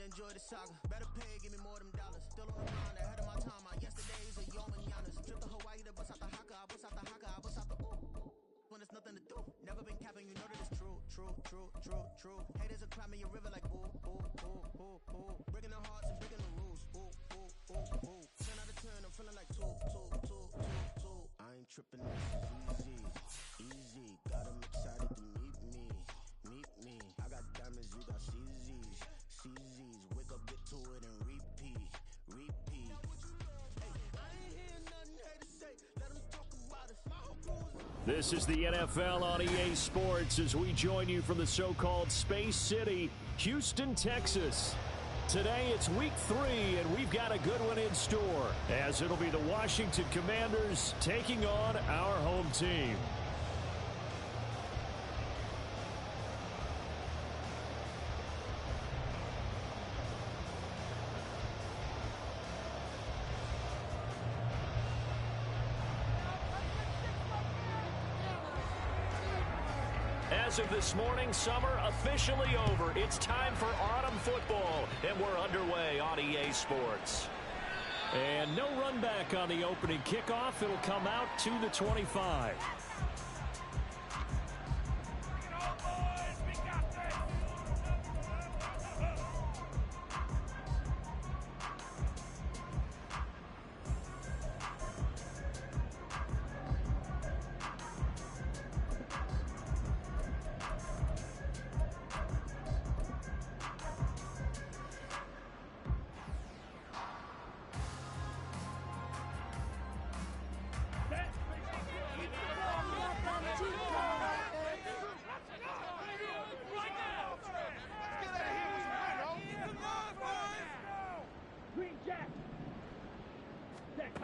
enjoy the saga. Better pay, give me more than dollars. Still on the grind, ahead of my time. My yesterday's a yo mananas. Trip to Hawaii to bust out the haka. I bust out the haka. I bust out the ooh. When there's nothing to do. Never been capping, you know that it's true. Haters are climbing your river like ooh. Breaking the hearts and breaking the rules. Ooh. 10 out of 10, I'm feeling like two. I ain't tripping, this is easy. Got 'em excited to meet me. I got diamonds, you got CZs. Wake up, get to it, and repeat. Hey, I ain't hear nothing haters say. Let 'em talk about us. My whole crew is... This is the NFL on EA Sports as we join you from the so-called Space City, Houston, Texas. Today it's week 3, and we've got a good one in store, as it'll be the Washington Commanders taking on our home team. As of this morning, summer officially over. It's time for autumn football, and we're underway on EA Sports. And no run back on the opening kickoff. It'll come out to the 25.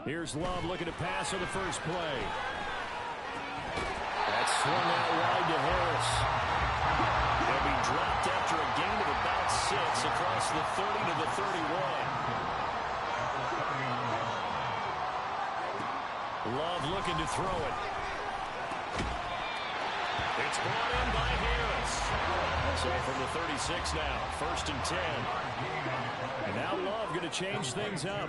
Here's Love looking to pass on the first play. That's swung out wide to Harris. They'll be dropped after a gain of about 6 across the 30 to the 31. Love looking to throw it. It's brought in by Harris. So from the 36 now, 1st and 10. And now Love going to change things up.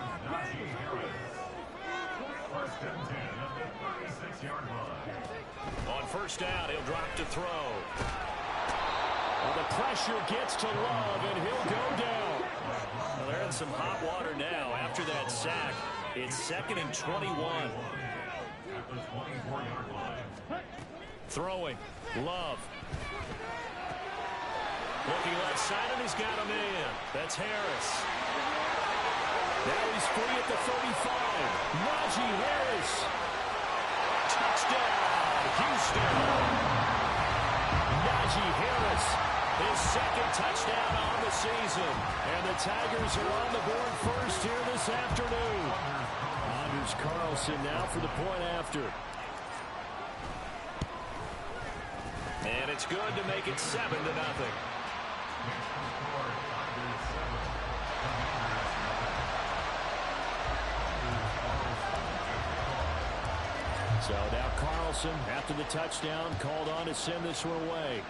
On first down, he'll drop to throw. Well, the pressure gets to Love, and he'll go down. Well, they're in some hot water now after that sack. It's 2nd and 21. Throwing. Love. Looking left side, and he's got him in. That's Harris. Now he's free at the 35. Najee Harris. Touchdown, Houston. Najee Harris, his 2nd touchdown on the season. And the Tigers are on the board first here this afternoon. Anders Carlson now for the point after. And it's good to make it 7-0. So now Carlson, after the touchdown, called on to send this one away.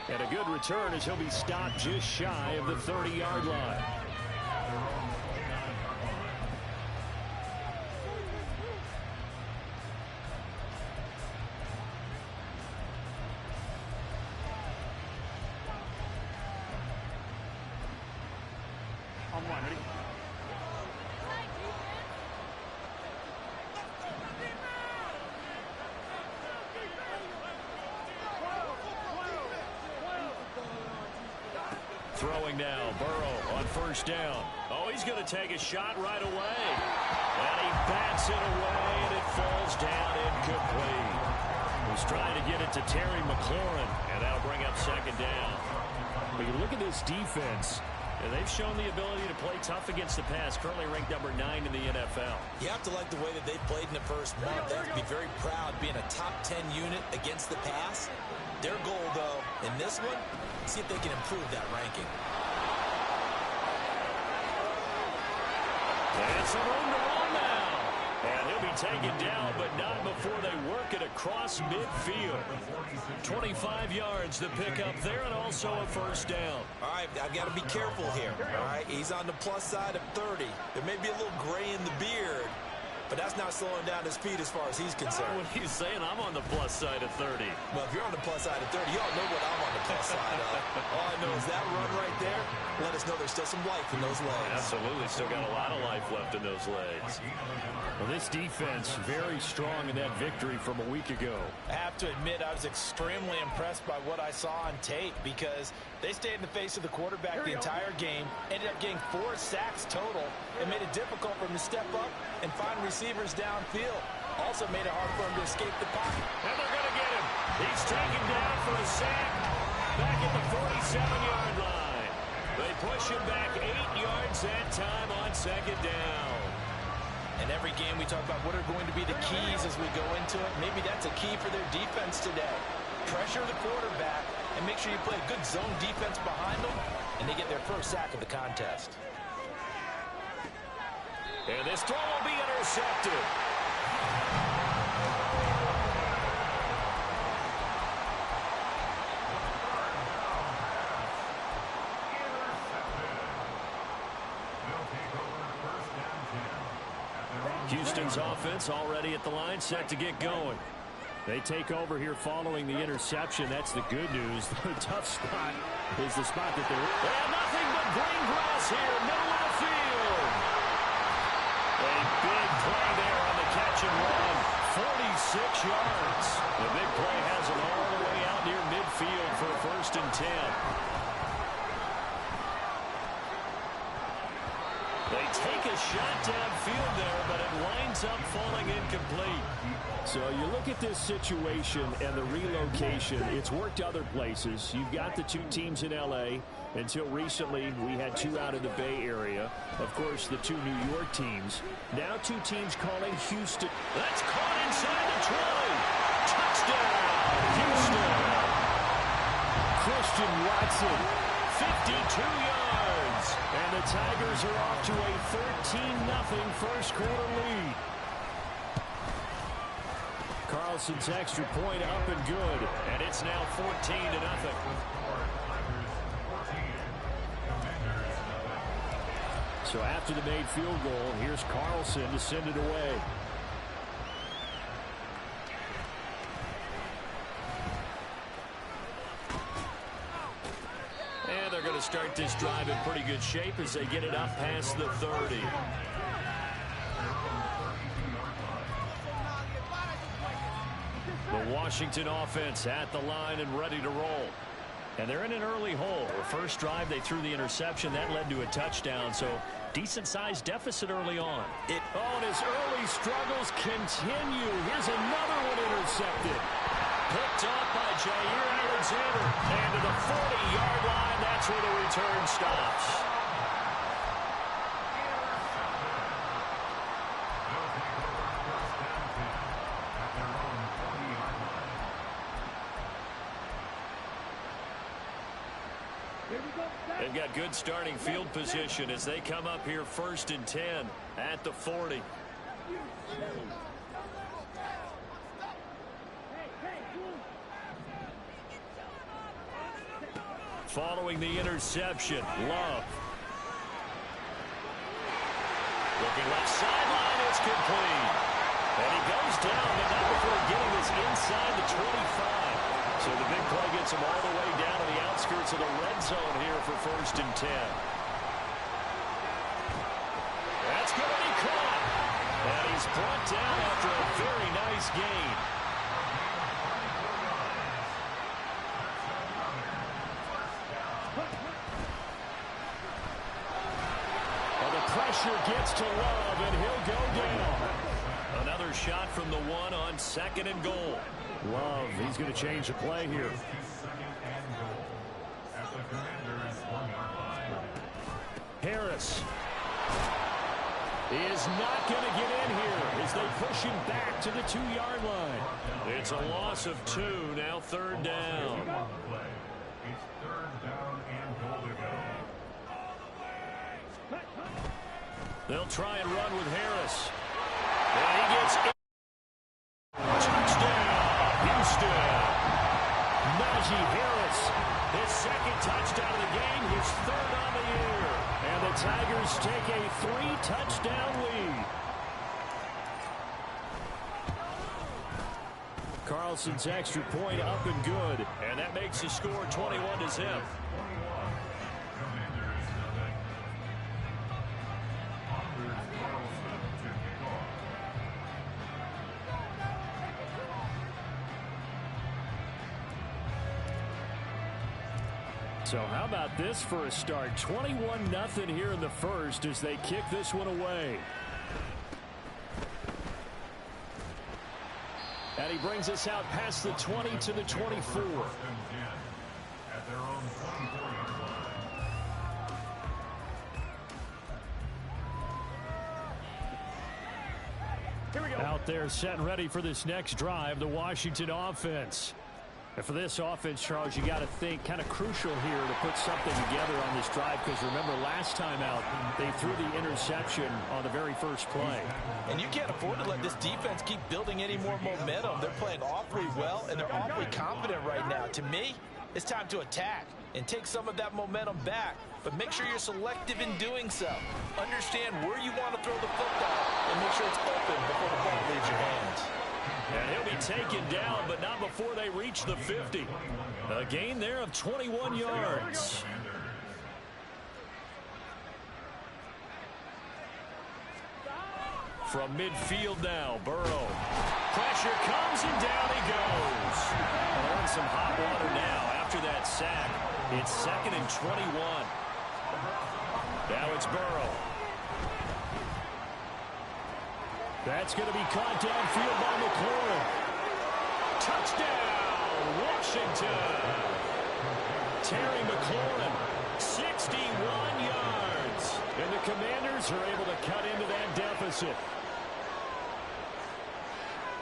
And a good return as he'll be stopped just shy of the 30-yard line. Throwing now, Burrow on first down. Oh, he's going to take a shot right away. And he bats it away, and it falls down incomplete. He's trying to get it to Terry McLaurin, and that'll bring up 2nd down. But you look at this defense, and they've shown the ability to play tough against the pass, currently ranked number 9 in the NFL. You have to like the way that they played in the first month. They have to be very proud being a top 10 unit against the pass. Their goal, though, in this one, see if they can improve that ranking. And some room to run now. And he'll be taken down, but not before they work it across midfield. 25 yards to pick up there, and also a first down. All right, I've got to be careful here. All right, he's on the plus side of 30. There may be a little gray in the beard, but that's not slowing down his speed as far as he's concerned. What are you saying? I'm on the plus side of 30. Well, if you're on the plus side of 30, you all know what I'm on the plus side of. All I know is that run right there, let us know there's still some life in those legs. Absolutely. Still got a lot of life left in those legs. Well, this defense very strong in that victory from a week ago. I have to admit, I was extremely impressed by what I saw on tape because they stayed in the face of the quarterback the entire game, ended up getting 4 sacks total, and made it difficult for him to step up and find receivers downfield. Also made it hard for him to escape the pocket. And they're going to get him. He's taken down for a sack back at the 47-yard line. They push him back 8 yards that time on second down. And every game we talk about what are going to be the keys as we go into it. Maybe that's a key for their defense today. Pressure the quarterback and make sure you play a good zone defense behind them, and they get their first sack of the contest. And this throw will be intercepted. Houston's offense already at the line, set to get going. They take over here following the interception. That's the good news. The tough spot is the spot that they're in. And nothing but green grass here, middle of the field. A big play there on the catch and run. 46 yards. The big play has them all the way out near midfield for a 1st and 10. They take a shot downfield there, but it winds up falling incomplete. So you look at this situation and the relocation. It's worked other places. You've got the 2 teams in L.A. Until recently, we had 2 out of the Bay Area. Of course, the 2 New York teams. Now 2 teams calling Houston. That's caught inside the 20. Touchdown, Houston. Christian Watson, 52 yards. And the Tigers are off to a 13-0 first quarter lead. Carlson's extra point up and good. And it's now 14-0. So after the made field goal, here's Carlson to send it away. And they're going to start this drive in pretty good shape as they get it up past the 30. The Washington offense at the line and ready to roll. And they're in an early hole. First drive, they threw the interception. That led to a touchdown, so decent-sized deficit early on. And his early struggles continue. Here's another one intercepted. Picked up by Jair Alexander. And to the 40-yard line, that's where the return stops. They've got good starting field position as they come up here 1st and 10 at the 40. Following the interception, Love. Looking left sideline, it's complete. And he goes down, but not before getting this inside the 25. So the big play gets him all the way down to the outskirts of the red zone here for 1st and 10. That's going to be caught. And he's brought down after a very nice gain. Well, the pressure gets to Love, and he'll go down. Another shot from the 1 on 2nd and goal. Love, he's going to change the play here. Harris is not going to get in here as they push him back to the 2-yard line. It's a loss of 2, now 3rd down. They'll try and run with Harris. And he Nelson's extra point up and good. And that makes the score 21-0. So how about this for a start? 21-0 here in the first as they kick this one away. And he brings us out past the 20 to the 24. Out there set and ready for this next drive, the Washington offense. And for this offense, Charles, you got to think kind of crucial here to put something together on this drive, because remember last time out they threw the interception on the very first play. And you can't afford to let this defense keep building any more momentum. They're playing awfully well, and they're awfully confident right now. To me, it's time to attack and take some of that momentum back. But make sure you're selective in doing so. Understand where you want to throw the football and make sure it's open before the ball leaves your hands. And he'll be taken down, but not before they reach the 50. A gain there of 21 yards. From midfield now, Burrow. Pressure comes and down he goes. They're in some hot water now after that sack. It's 2nd and 21. Now it's Burrow. That's going to be caught downfield by McLaurin. Touchdown, Washington. Terry McLaurin, 61 yards. And the Commanders are able to cut into that deficit.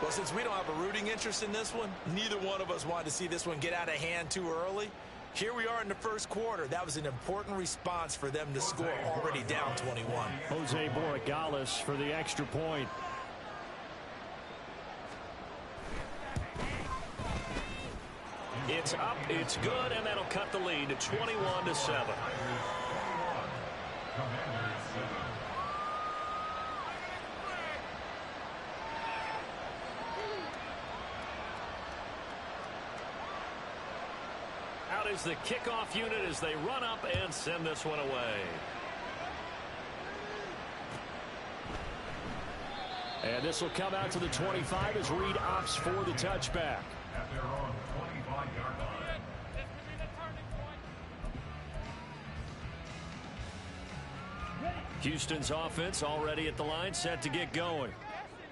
Well, since we don't have a rooting interest in this one, neither one of us wanted to see this one get out of hand too early. Here we are in the first quarter. That was an important response for them to score already down 21. Jose Borregales for the extra point. It's up, it's good, and that'll cut the lead to 21-7. Out is the kickoff unit as they run up and send this one away. And this will come out to the 25 as Reed opts for the touchback. Houston's offense already at the line, set to get going.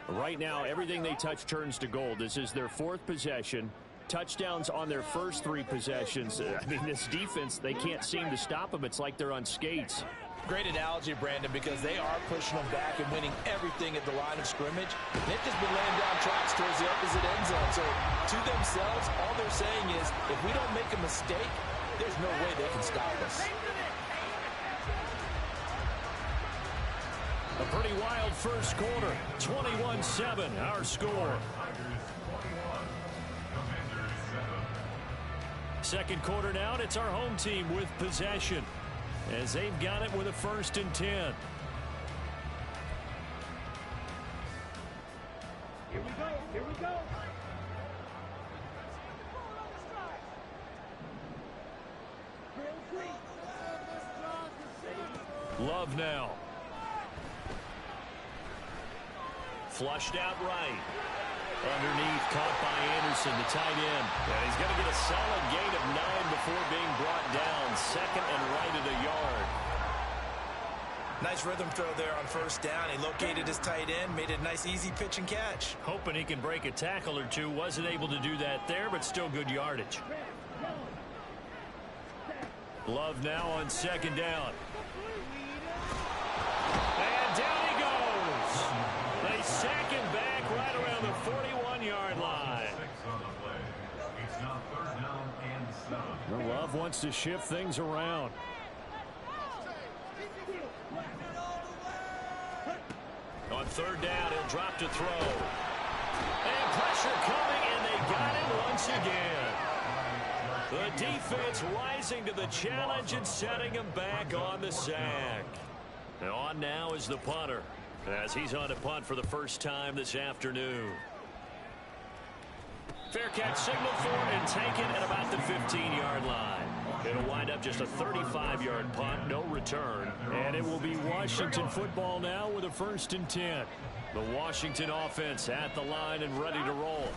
Right now, everything they touch turns to gold. This is their 4th possession. Touchdowns on their first 3 possessions. I mean, this defense, they can't seem to stop them. It's like they're on skates. Great analogy, Brandon, because they are pushing them back and winning everything at the line of scrimmage. They've just been laying down tracks towards the opposite end zone. So to themselves, all they're saying is, if we don't make a mistake, there's no way they can stop us. A pretty wild first quarter. 21-7, our score. Second quarter now, and it's our home team with possession, as they've got it with a 1st and 10. Here we go. Here we go. Love now. Flushed out right. Underneath, caught by Anderson, the tight end. And he's going to get a solid gain of 9 before being brought down. 2nd and right at a yard. Nice rhythm throw there on 1st down. He located his tight end, made a nice easy pitch and catch. Hoping he can break a tackle or two. Wasn't able to do that there, but still good yardage. Love now on 2nd down. And down he goes. They sack him back right around the 41-yard line. Love wants to shift things around. On 3rd down, he'll drop to throw. And pressure coming, and they got him once again. The defense rising to the challenge and setting him back on the sack. And on now is the punter, as he's on to punt for the first time this afternoon. Fair catch signal for and taken at about the 15-yard line. It'll wind up just a 35-yard punt, no return. And it will be Washington football now with a 1st and 10. The Washington offense at the line and ready to roll.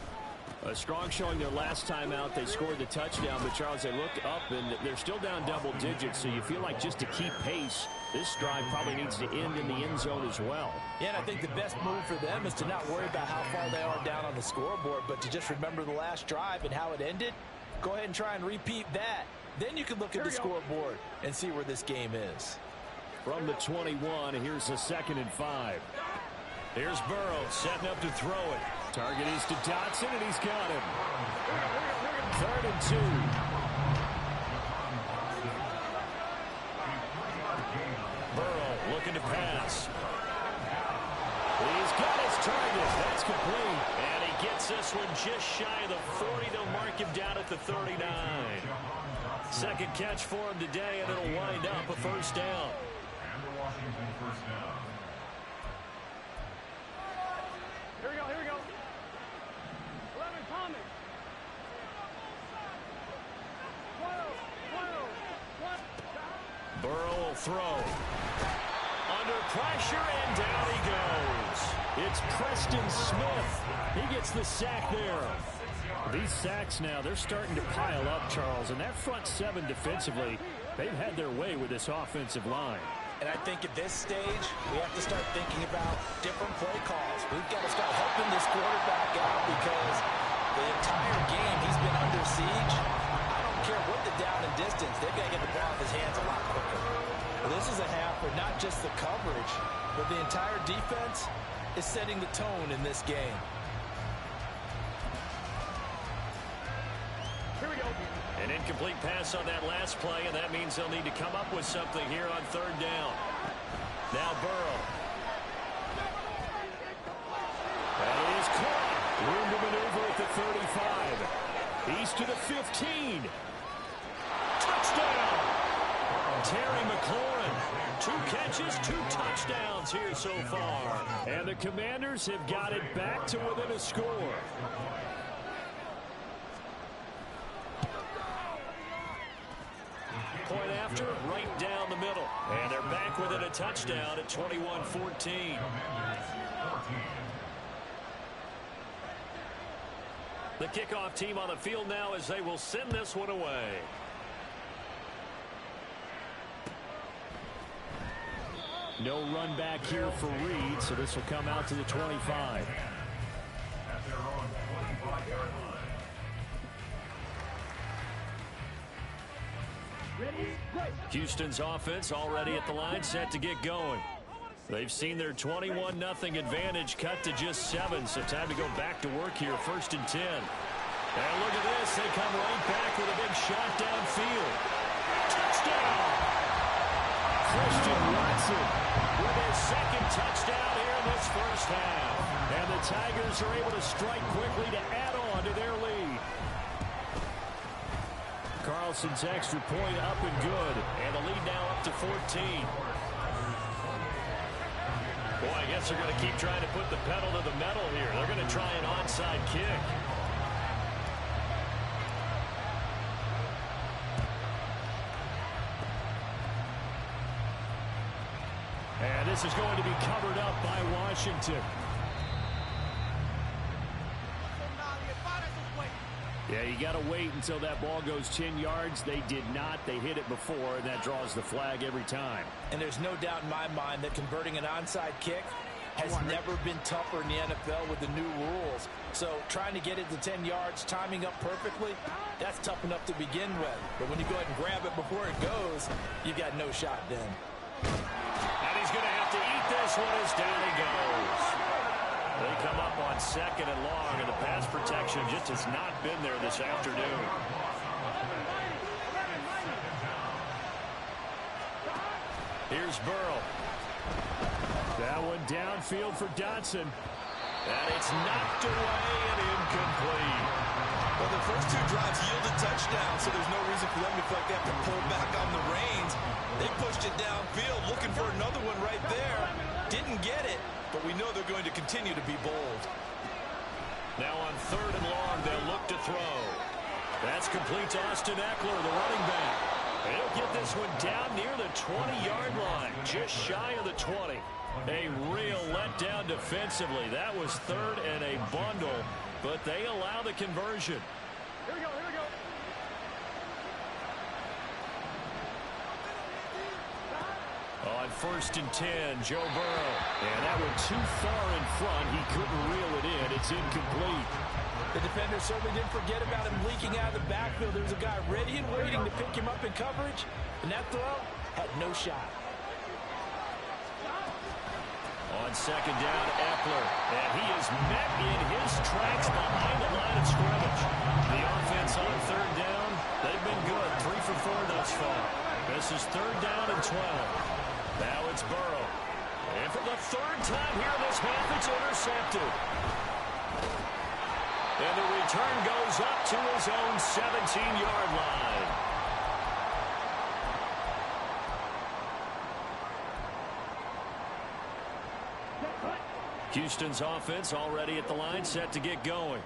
A strong showing their last time out. They scored the touchdown, but Charles, they look up and they're still down double digits, so you feel like just to keep pace, this drive probably needs to end in the end zone as well. Yeah, and I think the best move for them is to not worry about how far they are down on the scoreboard, but to just remember the last drive and how it ended. Go ahead and try and repeat that. Then you can look at the scoreboard and see where this game is. From the 21, here's a 2nd and 5. Here's Burrow setting up to throw it. Target is to Dotson, and he's got him. 3rd and 2. Burrow looking to pass. He's got his target. That's complete. And he gets this one just shy of the 40. They'll mark him down at the 39. 2nd catch for him today, and it'll wind up a 1st down. Here we go, here we go. 11, Thomas. 12. Burrow will throw. Under pressure, and down he goes. It's Preston Smith. He gets the sack there. These sacks now, they're starting to pile up, Charles. And that front 7 defensively, they've had their way with this offensive line. And I think at this stage, we have to start thinking about different play calls. We've got to start helping this quarterback out because the entire game he's been under siege. I don't care what the down and distance, they've got to get the ball in his hands a lot quicker. Well, this is a half where not just the coverage, but the entire defense is setting the tone in this game. Here we go. An incomplete pass on that last play, and that means they'll need to come up with something here on 3rd down. Now Burrow. That is caught. Room to maneuver at the 35. He's to the 15. Touchdown! Terry McLaurin. 2 catches, 2 touchdowns here so far. And the Commanders have got it back to within a score. Point after, right down the middle. And they're back within a touchdown at 21-14. The kickoff team on the field now as they will send this one away. No run back here for Reed, so this will come out to the 25. Houston's offense already at the line, set to get going. They've seen their 21-0 advantage cut to just 7, so time to go back to work here, 1st and 10. And look at this, they come right back with a big shot downfield. Touchdown! Christian Watson with his 2nd touchdown here in this 1st half. And the Tigers are able to strike quickly to add on to their lead. Carlson's extra point up and good, and the lead now up to 14. Boy, I guess they're going to keep trying to put the pedal to the metal here. They're going to try an onside kick. And this is going to be covered up by Washington. Yeah, you got to wait until that ball goes 10 yards. They did not. They hit it before, and that draws the flag every time. And there's no doubt in my mind that converting an onside kick has never been tougher in the NFL with the new rules. So trying to get it to 10 yards, timing up perfectly, that's tough enough to begin with. But when you go ahead and grab it before it goes, you've got no shot then. And he's going to have to eat this one as down he goes. They come up on 2nd and long, and the pass protection just has not been there this afternoon. Here's Burrow. That one downfield for Dotson. And it's knocked away and incomplete. Well, the first 2 drives yielded touchdowns, so there's no reason for them to feel like they have to pull back on the reins. They pushed it downfield, looking for another one right there. Didn't get it, but we know they're going to continue to be bold. Now on 3rd and long, they'll look to throw. That's complete to Austin Eckler, the running back. He'll get this one down near the 20-yard line, just shy of the 20. A real letdown defensively. That was 3rd and a bundle, but they allow the conversion. Here we go, here we go. On 1st and 10, Joe Burrow. And that went too far in front. He couldn't reel it in. It's incomplete. The defender certainly didn't forget about him leaking out of the backfield. There's a guy ready and waiting to pick him up in coverage, and that throw had no shot. On 2nd down, Eckler. And he is met in his tracks behind the line of scrimmage. The offense on 3rd down, they've been good. 3 for 4 thus far. This is 3rd down and 12. Now it's Burrow. And for the 3rd time here this half, it's intercepted. And the return goes up to his own 17-yard line. Houston's offense already at the line, set to get going.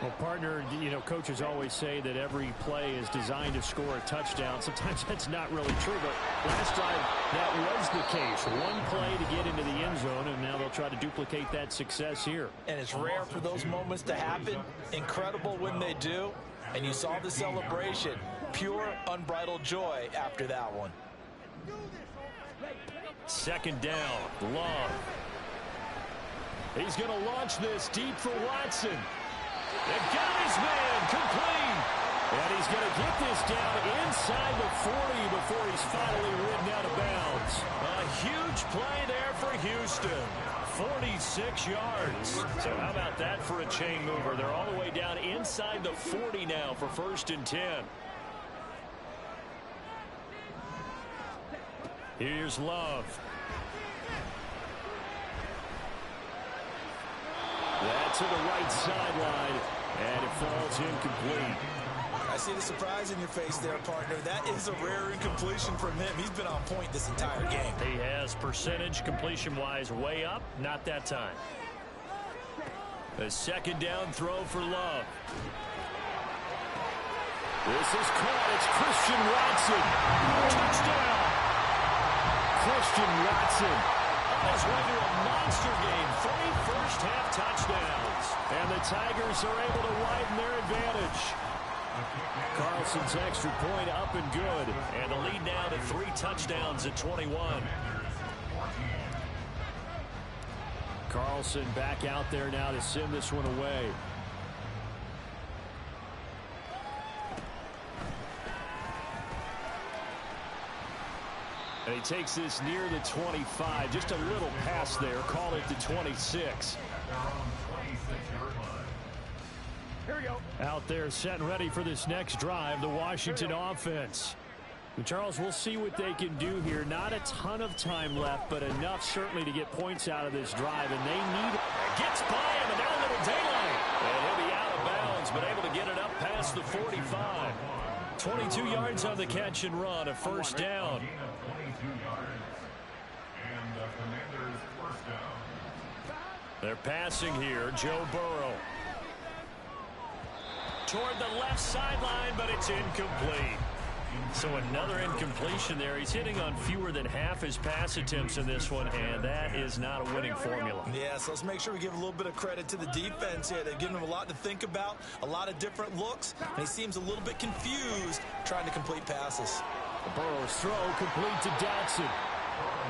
Well, partner, you know, coaches always say that every play is designed to score a touchdown. Sometimes that's not really true, but last time that was the case. One play to get into the end zone, and now they'll try to duplicate that success here. And it's rare for those moments to happen. Incredible when they do. And you saw the celebration. Pure, unbridled joy after that one. 2nd down, Love. He's going to launch this deep for Watson. And got his man complete. And he's going to get this down inside the 40 before he's finally ridden out of bounds. A huge play there for Houston. 46 yards. So how about that for a chain mover? They're all the way down inside the 40 now for 1st and 10. Here's Love. That's to the right sideline, and it falls incomplete. I see the surprise in your face there, partner. That is a rare incompletion from him. He's been on point this entire game. He has percentage completion-wise way up, not that time. A 2nd down throw for Love. This is caught. It's Christian Watson. Touchdown! Christian Watson on his way to a monster game. 3 first-half touchdowns. And the Tigers are able to widen their advantage. Carlson's extra point up and good. And the lead now to 3 touchdowns at 21. Carlson back out there now to send this one away. And he takes this near the 25. Just a little pass there. Call it the 26. Here we go. Out there set and ready for this next drive, the Washington offense. And Charles, we'll see what they can do here. Not a ton of time left, but enough certainly to get points out of this drive. And they need it. Gets by him, and now a little daylight. And he'll be out of bounds, but able to get it up past the 45. 22 yards on the catch and run, a 1st down. They're passing here. Joe Burrow. Toward the left sideline, but it's incomplete. So another incompletion there. He's hitting on fewer than half his pass attempts in this one, and that is not a winning formula. Yeah, so let's make sure we give a little bit of credit to the defense here. They've given him a lot to think about, a lot of different looks, and he seems a little bit confused trying to complete passes. Burrow's throw complete to Dotson.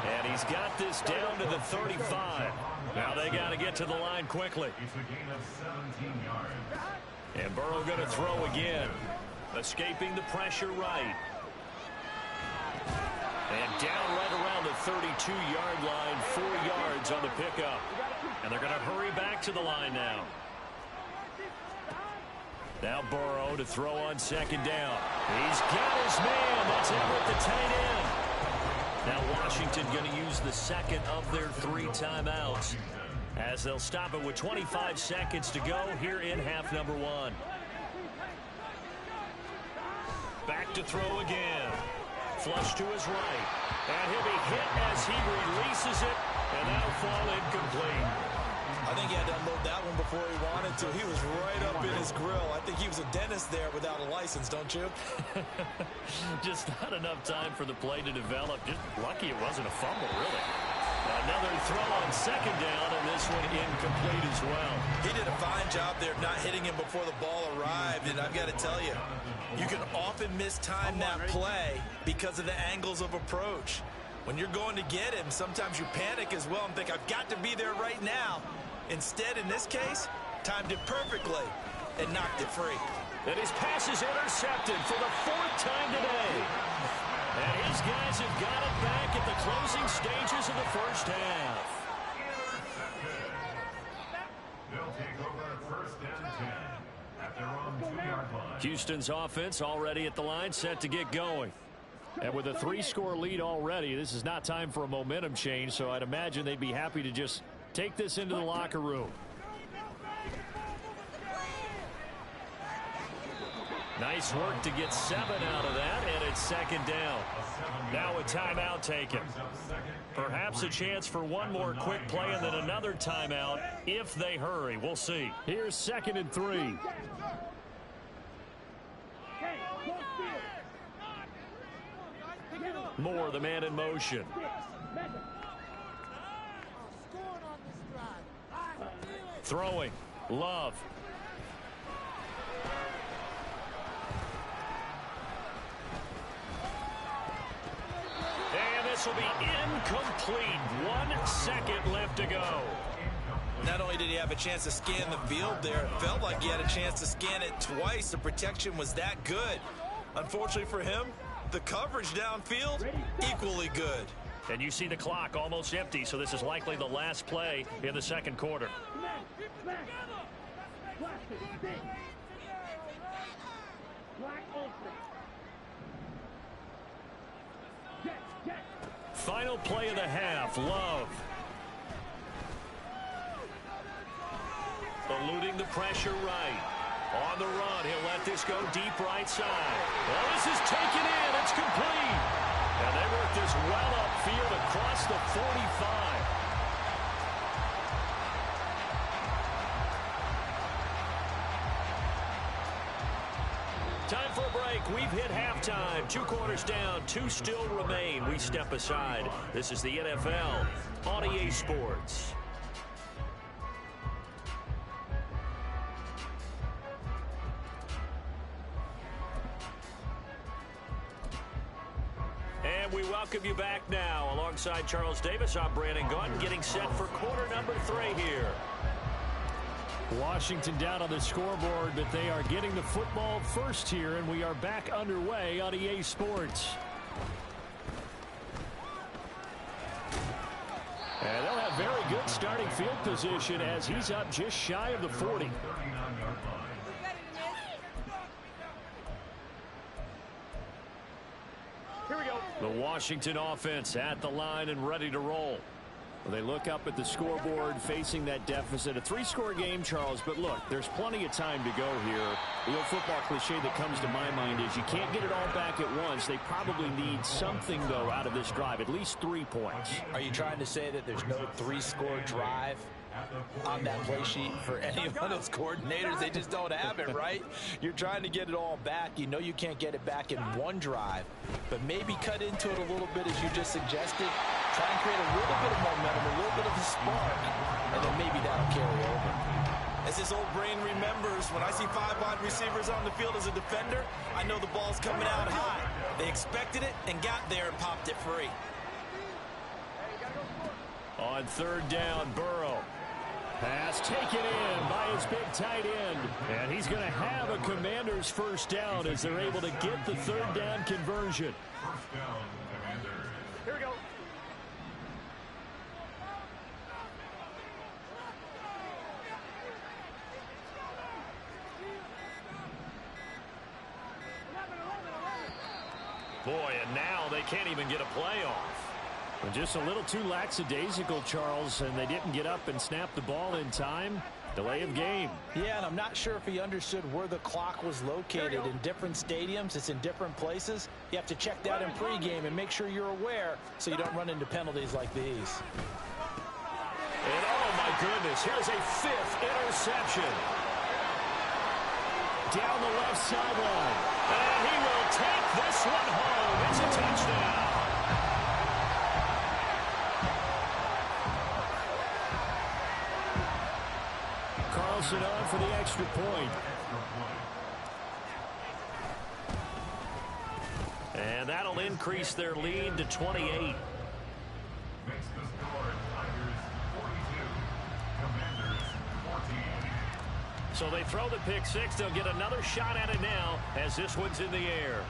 And he's got this down to the 35. Now they got to get to the line quickly. It's a gain of 17 yards. And Burrow going to throw again. Escaping the pressure right. And down right around the 32-yard line, 4 yards on the pickup. And they're going to hurry back to the line now. Now Burrow to throw on 2nd down. He's got his man. That's Everett, the tight end. Now Washington going to use the 2nd of their 3 timeouts as they'll stop it with 25 seconds to go here in half number 1. Back to throw again. Flush to his right. And he'll be hit as he releases it, and that'll fall incomplete. I think he had to unload that one before he wanted too. He was right up in his grill. I think he was a dentist there without a license, don't you? Just not enough time for the play to develop. Just lucky it wasn't a fumble, really. Another throw on second down, and this one incomplete as well. He did a fine job there of not hitting him before the ball arrived, and I've got to tell you, you can often mistime that play because of the angles of approach. When you're going to get him, sometimes you panic as well and think, I've got to be there right now. Instead, in this case, timed it perfectly and knocked it free. And his pass is intercepted for the 4th time today. And his guys have got it back at the closing stages of the first half. They'll take over 1st and 10 at their own 2-yard line. Houston's offense already at the line, set to get going. And with a 3-score lead already, this is not time for a momentum change, so I'd imagine they'd be happy to just take this into the locker room. Nice work to get 7 out of that, and it's second down. Now a timeout taken. Perhaps a chance for one more quick play and then another timeout if they hurry. We'll see. Here's 2nd and 3. Moore, the man in motion. Throwing. Love. And this will be incomplete. 1 second left to go. Not only did he have a chance to scan the field there, it felt like he had a chance to scan it twice. The protection was that good. Unfortunately for him, the coverage downfield, equally good. And you see the clock almost empty, so this is likely the last play in the second quarter. Final play of the half, Love. Eluding the pressure right. On the run, he'll let this go deep right side. Well, this is taken in. It's complete. And they work this well upfield across the 45. Time for a break. We've hit halftime. 2 quarters down. 2 still remain. We step aside. This is the NFL on EA Sports. And we welcome you back now. Alongside Charles Davis, I'm Brandon Gaudin, getting set for quarter number 3 here. Washington down on the scoreboard, but they are getting the football first here, and we are back underway on EA Sports. And they'll have very good starting field position as he's up just shy of the 40. Here we go. The Washington offense at the line and ready to roll. Well, they look up at the scoreboard facing that deficit. A 3-score game, Charles, but look, there's plenty of time to go here. The old football cliche that comes to my mind is you can't get it all back at once. They probably need something, though, out of this drive, at least 3 points. Are you trying to say that there's no 3-score drive on that play sheet for any one of those coordinators? They just don't have it, right? You're trying to get it all back. You know you can't get it back in one drive, but maybe cut into it a little bit as you just suggested. Try and create a little bit of momentum, a little bit of a spark, and then maybe that'll carry over. As his old brain remembers, when I see 5 wide receivers on the field as a defender, I know the ball's coming out high. They expected it and got there and popped it free. On 3rd down, Burrow. Pass taken in by his big tight end. And he's going to have a Commander's first down as they're able to get the 3rd down conversion. First down, Commanders. Here we go. Boy, and now they can't even get a play off. And just a little too lackadaisical, Charles, and they didn't get up and snap the ball in time. Delay of game. Yeah, and I'm not sure if he understood where the clock was located. In different stadiums, it's in different places. You have to check that in pregame and make sure you're aware so you don't run into penalties like these. And oh my goodness, here's a 5th interception. down the left sideline. And he will take this one home. It's a touchdown. Carlson on for the extra point. And that'll increase their lead to 28. Makes the score Tigers 42, Commanders 14. So they throw the pick six. They'll get another shot at it now as this one's in the air.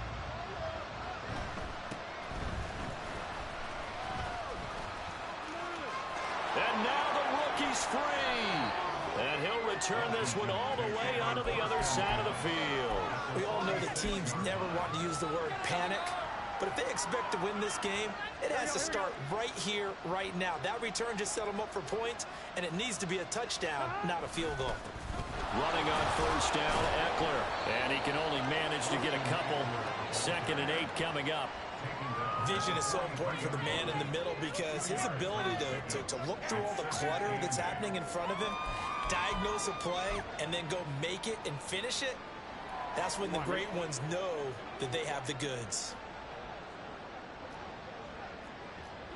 And now the rookie's free. And he'll return this one all the way onto the other side of the field. We all know the teams never want to use the word panic. But if they expect to win this game, it has to start right here, right now. That return just set them up for points, and it needs to be a touchdown, not a field goal. Running on first down, Eckler. And he can only manage to get a couple. 2nd and 8 coming up. Vision is so important for the man in the middle because his ability to look through all the clutter that's happening in front of him, diagnose a play, and then go make it and finish it, that's when the great ones know that they have the goods.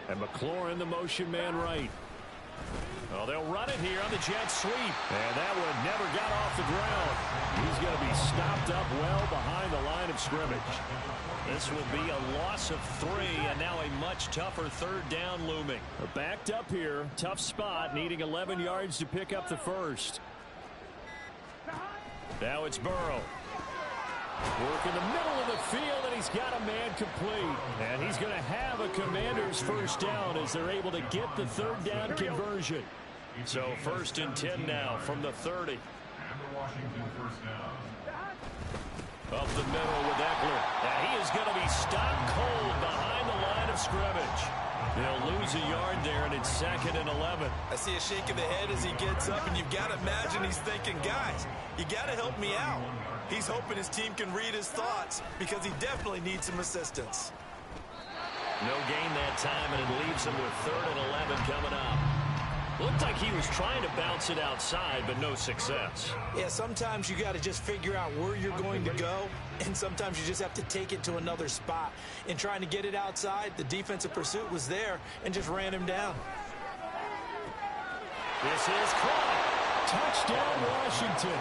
And McLaurin, the motion man right. Well, they'll run it here on the jet sweep. And that one never got off the ground. He's going to be stopped up well behind the line of scrimmage. This will be a loss of 3, and now a much tougher 3rd down looming. Backed up here, tough spot, needing 11 yards to pick up the first. Now it's Burrow. Work in the middle of the field, and he's got a man complete. And he's going to have a Commanders first down as they're able to get the 3rd down conversion. So 1st and 10 now from the 30. And the Washington first down. Up the middle with Eckler. And he is going to be stopped cold behind the line of scrimmage. They'll lose a yard there, and it's 2nd and 11. I see a shake of the head as he gets up, and you've got to imagine he's thinking, guys, you got to help me out. He's hoping his team can read his thoughts because he definitely needs some assistance. No gain that time, and it leaves him with 3rd and 11 coming up. Looked like he was trying to bounce it outside, but no success. Yeah, sometimes you got to just figure out where you're going to go, and sometimes you just have to take it to another spot. In trying to get it outside, the defensive pursuit was there and just ran him down. This is caught. Touchdown, Washington.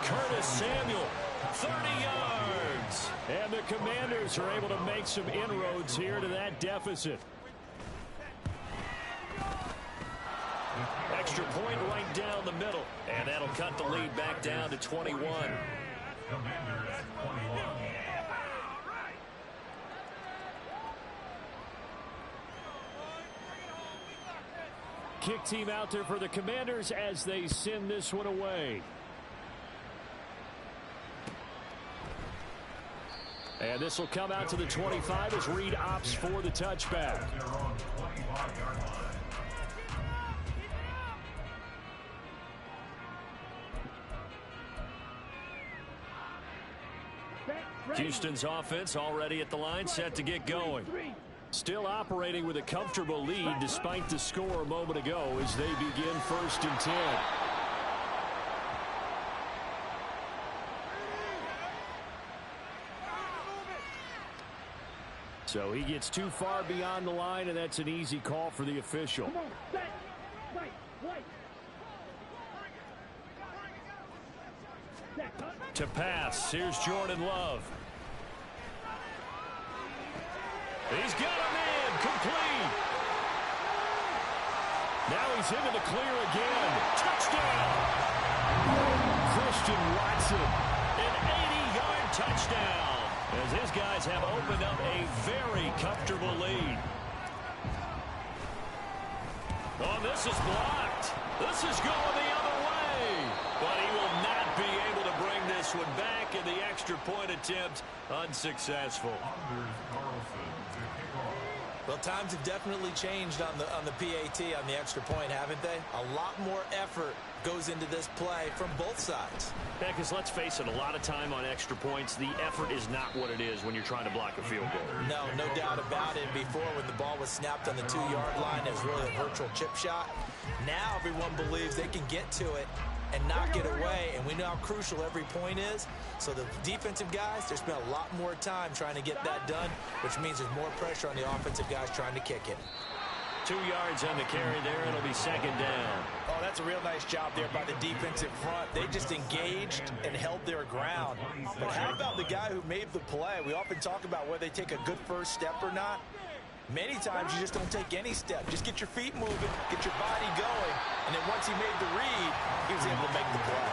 Curtis Samuel, 30 yards. And the Commanders are able to make some inroads here to that deficit. Extra point right down the middle. And that'll cut the lead back down to 21. Commanders 21. Kick team out there for the Commanders as they send this one away. And this will come out to the 25 as Reed opts for the touchback. They're on the 25-yard line. Houston's offense already at the line, set to get going. Still operating with a comfortable lead despite the score a moment ago as they begin 1st and 10. So he gets too far beyond the line, and that's an easy call for the official. To pass, here's Jordan Love. He's got a man complete. Now he's into the clear again. Touchdown! Christian Watson, an 80-yard touchdown, as his guys have opened up a very comfortable lead. Oh, this is blocked. This is going the other way. But he will not be able to bring this one back, and the extra point attempt unsuccessful. Anders Carlson to kick off. Well, times have definitely changed on the PAT, on the extra point, haven't they? A lot more effort goes into this play from both sides. Yeah, because let's face it, a lot of time on extra points, the effort is not what it is when you're trying to block a field goal. No doubt about it. Before, when the ball was snapped on the 2-yard line, it was really a virtual chip shot. Now everyone believes they can get to it and knock it away. And we know how crucial every point is. So the defensive guys, they spent a lot more time trying to get that done, which means there's more pressure on the offensive guys trying to kick it. 2 yards on the carry there. It'll be second down. Oh, that's a real nice job there by the defensive front. They just engaged and held their ground. But how about the guy who made the play? We often talk about whether they take a good first step or not. Many times you just don't take any step. Just get your feet moving, get your body going, and then once he made the read, he was able to make the play.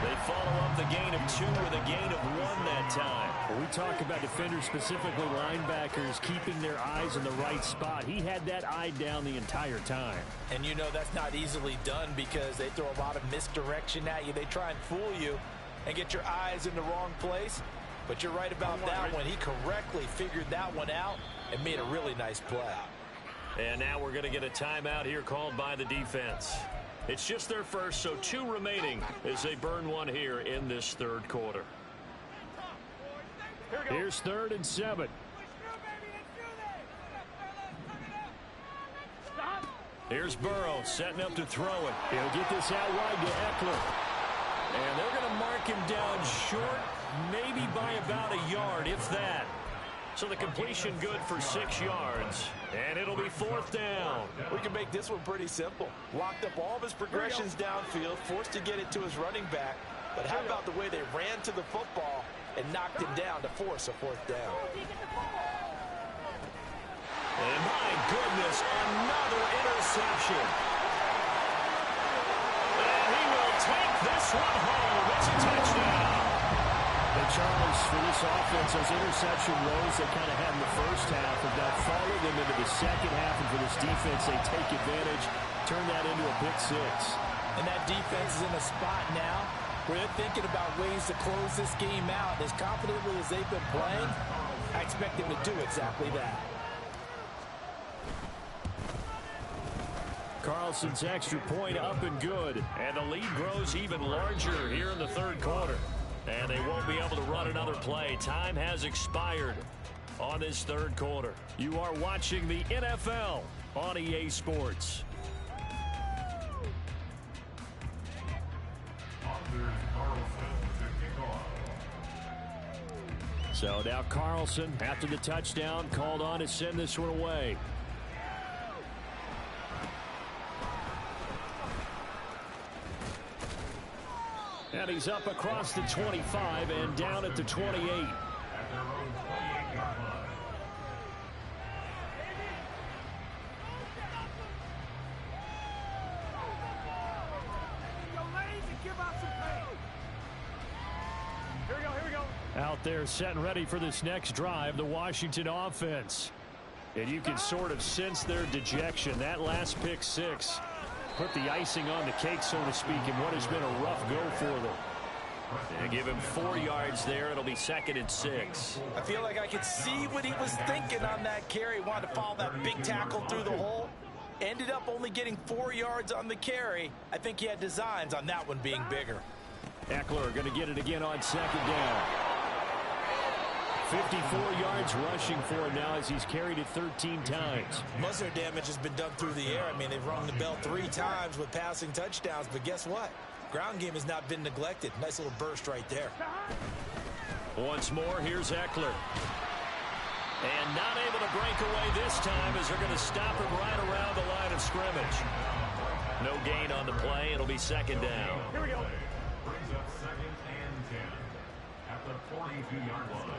They follow up the gain of 2 with a gain of 1 that time. When we talk about defenders, specifically linebackers, keeping their eyes in the right spot. He had that eye down the entire time. And you know that's not easily done because they throw a lot of misdirection at you. They try and fool you and get your eyes in the wrong place. But you're right about that one. He correctly figured that one out and made a really nice play. And now we're going to get a timeout here called by the defense. It's just their first, so 2 remaining as they burn 1 here in this third quarter. Here's 3rd and 7. Here's Burrow setting up to throw it. He'll get this out wide to Eckler. And they're going to mark him down short, maybe by about a yard, if that. So the completion good for 6 yards. And it'll be 4th down. We can make this one pretty simple. Locked up all of his progressions downfield, forced to get it to his running back. But how about the way they ran to the football and knocked him down to force a 4th down? And my goodness, another interception. And he will take this one home. It's a touchdown. And Charles, for this offense, those interception lows they kind of had in the first half have now followed them into the second half. And for this defense, they take advantage, turn that into a pick 6. And that defense is in a spot now where they're thinking about ways to close this game out. As confidently as they've been playing, I expect them to do exactly that. Carlson's extra point up and good. And the lead grows even larger here in the third quarter. And they won't be able to run another play. Time has expired on this third quarter. You are watching the NFL on EA Sports. So now Carlson, after the touchdown, called on to send this one away. And he's up across the 25 and down at the 28. Out there set and ready for this next drive, the Washington offense. And you can sort of sense their dejection. That last pick 6 put the icing on the cake, so to speak, in what has been a rough go for them. They give him 4 yards there. It'll be 2nd and 6. I feel like I could see what he was thinking on that carry. Wanted to follow that big tackle through the hole. Ended up only getting 4 yards on the carry. I think he had designs on that one being bigger. Eckler going to get it again on 2nd down. 54 yards rushing for him now as he's carried it 13 times. Most of their damage has been done through the air. I mean, they've rung the bell 3 times with passing touchdowns, but guess what? Ground game has not been neglected. Nice little burst right there. Once more, here's Eckler. And not able to break away this time as they're going to stop him right around the line of scrimmage. No gain on the play. It'll be 2nd down. Here we go. Brings up 2nd and 10 at the 42-yard line.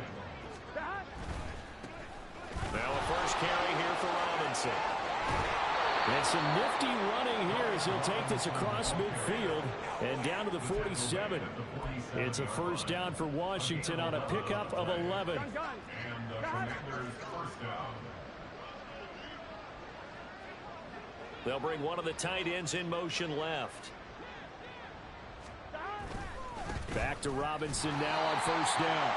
Now a first carry here for Robinson. And some nifty running here as he'll take this across midfield and down to the 47. It's a first down for Washington on a pickup of 11. And the Commanders' first down. They'll bring one of the tight ends in motion left. Back to Robinson now on first down.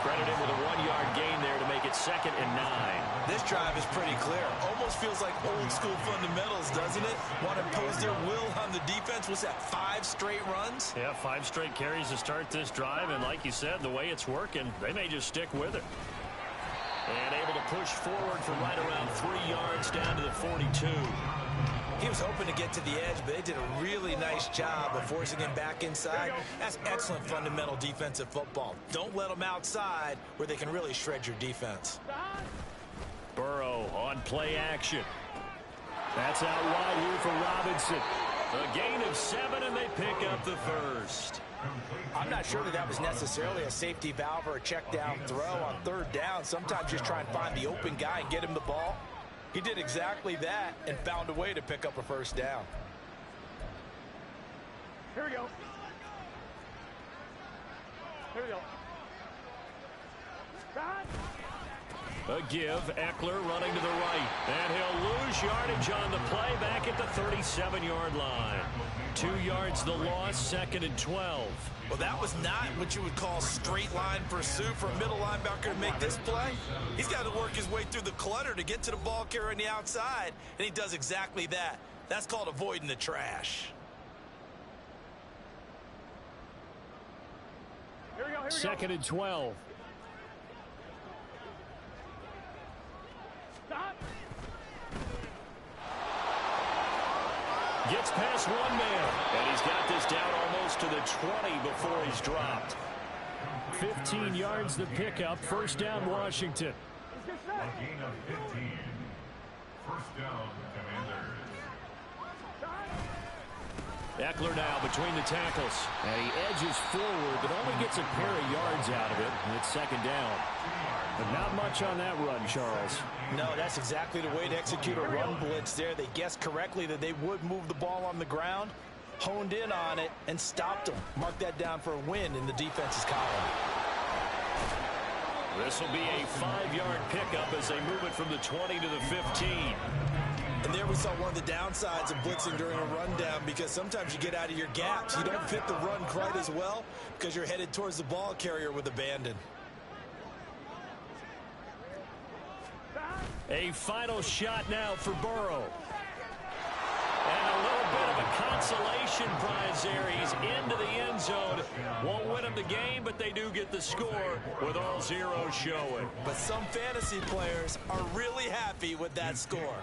Credit him with a 1-yard gain there to make it 2nd and 9. This drive is pretty clear. Almost feels like old school fundamentals, doesn't it? Want to impose their will on the defense. What's that, 5 straight runs? Yeah, 5 straight carries to start this drive. And like you said, the way it's working, they may just stick with it. And able to push forward for right around 3 yards down to the 42. He was hoping to get to the edge, but they did a really nice job of forcing him back inside. That's excellent fundamental defensive football. Don't let them outside where they can really shred your defense. Burrow on play action. That's out wide here for Robinson. A gain of 7, and they pick up the first. I'm not sure that was necessarily a safety valve or a check down throw on 3rd down. Sometimes just try and find the open guy and get him the ball. He did exactly that and found a way to pick up a 1st down. Here we go. Here we go. A give, Eckler running to the right. And he'll lose yardage on the play back at the 37-yard line. 2 yards the loss, 2nd and 12. Well, that was not what you would call straight line pursuit for a middle linebacker to make this play. He's got to work his way through the clutter to get to the ball carrier on the outside, and he does exactly that. That's called avoiding the trash. Here we go. Here we go. 2nd and 12. Stop. Gets past one man, and he's got this down almost to the 20 before he's dropped. 15 yards the pickup, 1st down Washington. A gain of 15. 1st down, Commanders. Eckler now between the tackles. And he edges forward, but only gets a pair of yards out of it. And it's 2nd down. But not much on that run, Charles. No, that's exactly the way to execute a run blitz there. They guessed correctly that they would move the ball on the ground, honed in on it, and stopped them. Mark that down for a win in the defense's column. This will be a 5-yard pickup as they move it from the 20 to the 15. And there we saw one of the downsides of blitzing during a rundown, because sometimes you get out of your gaps. You don't fit the run quite as well because you're headed towards the ball carrier with abandon. A final shot now for Burrow. And a little bit of a consolation prize there. He's into the end zone. Won't win them the game, but they do get the score with all zeros showing. But some fantasy players are really happy with that score.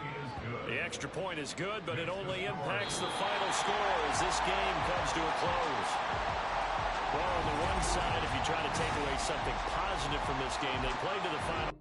The extra point is good, but it only impacts the final score as this game comes to a close. Well, on the one side, if you try to take away something positive from this game, they played to the final.